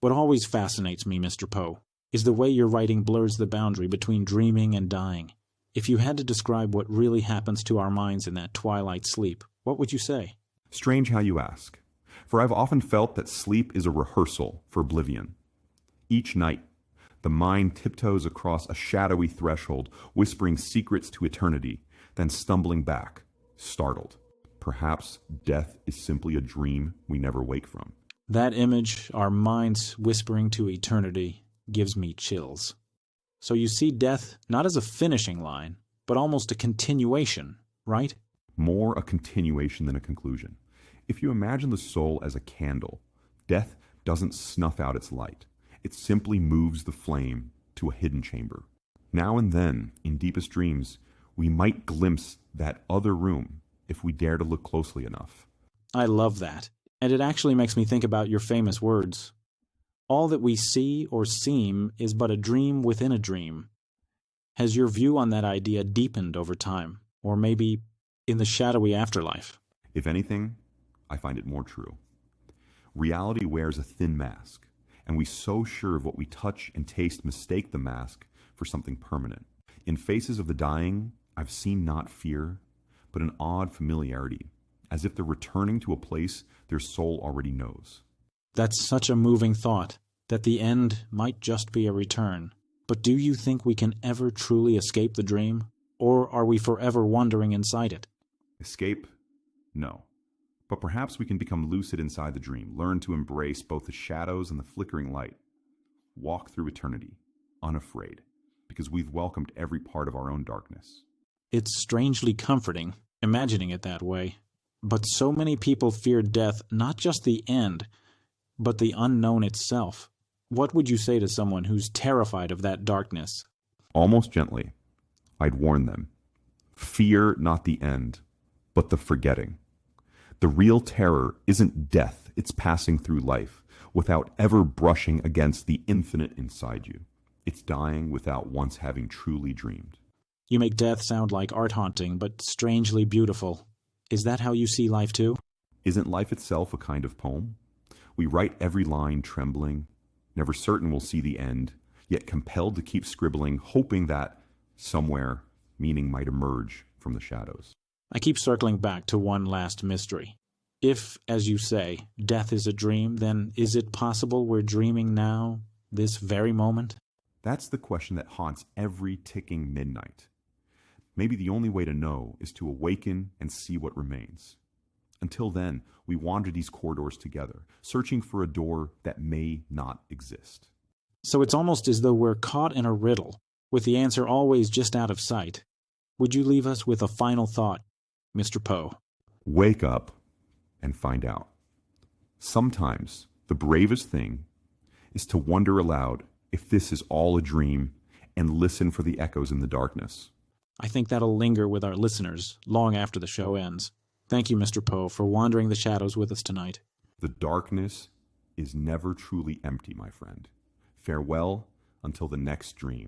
What always fascinates me, Mr. Poe, is the way your writing blurs the boundary between dreaming and dying. If you had to describe what really happens to our minds in that twilight sleep, what would you say? Strange how you ask, for I've often felt that sleep is a rehearsal for oblivion. Each night, the mind tiptoes across a shadowy threshold, whispering secrets to eternity, then stumbling back, startled. Perhaps death is simply a dream we never wake from. That image, our minds whispering to eternity, gives me chills. So you see death not as a finishing line, but almost a continuation, right? More a continuation than a conclusion. If you imagine the soul as a candle, death doesn't snuff out its light. It simply moves the flame to a hidden chamber. Now and then, in deepest dreams, we might glimpse that other room if we dare to look closely enough. I love that, and it actually makes me think about your famous words. All that we see or seem is but a dream within a dream. Has your view on that idea deepened over time, or maybe in the shadowy afterlife? If anything, I find it more true. Reality wears a thin mask, and we so sure of what we touch and taste mistake the mask for something permanent. In faces of the dying, I've seen not fear, but an odd familiarity, as if they're returning to a place their soul already knows. That's such a moving thought, that the end might just be a return. But do you think we can ever truly escape the dream? Or are we forever wandering inside it? Escape? No. But perhaps we can become lucid inside the dream, learn to embrace both the shadows and the flickering light. Walk through eternity, unafraid, because we've welcomed every part of our own darkness. It's strangely comforting, imagining it that way. But so many people fear death, not just the end, but the unknown itself. What would you say to someone who's terrified of that darkness? Almost gently, I'd warn them. Fear not the end, but the forgetting. The real terror isn't death, it's passing through life without ever brushing against the infinite inside you. It's dying without once having truly dreamed. You make death sound like art haunting, but strangely beautiful. Is that how you see life too? Isn't life itself a kind of poem? We write every line trembling, never certain we'll see the end, yet compelled to keep scribbling, hoping that somewhere meaning might emerge from the shadows. I keep circling back to one last mystery. If, as you say, death is a dream, then is it possible we're dreaming now, this very moment? That's the question that haunts every ticking midnight. Maybe the only way to know is to awaken and see what remains. Until then, we wander these corridors together, searching for a door that may not exist. So it's almost as though we're caught in a riddle, with the answer always just out of sight. Would you leave us with a final thought, Mr. Poe? Wake up and find out. Sometimes the bravest thing is to wonder aloud if this is all a dream and listen for the echoes in the darkness. I think that'll linger with our listeners long after the show ends. Thank you, Mr. Poe, for wandering the shadows with us tonight. The darkness is never truly empty, my friend. Farewell until the next dream.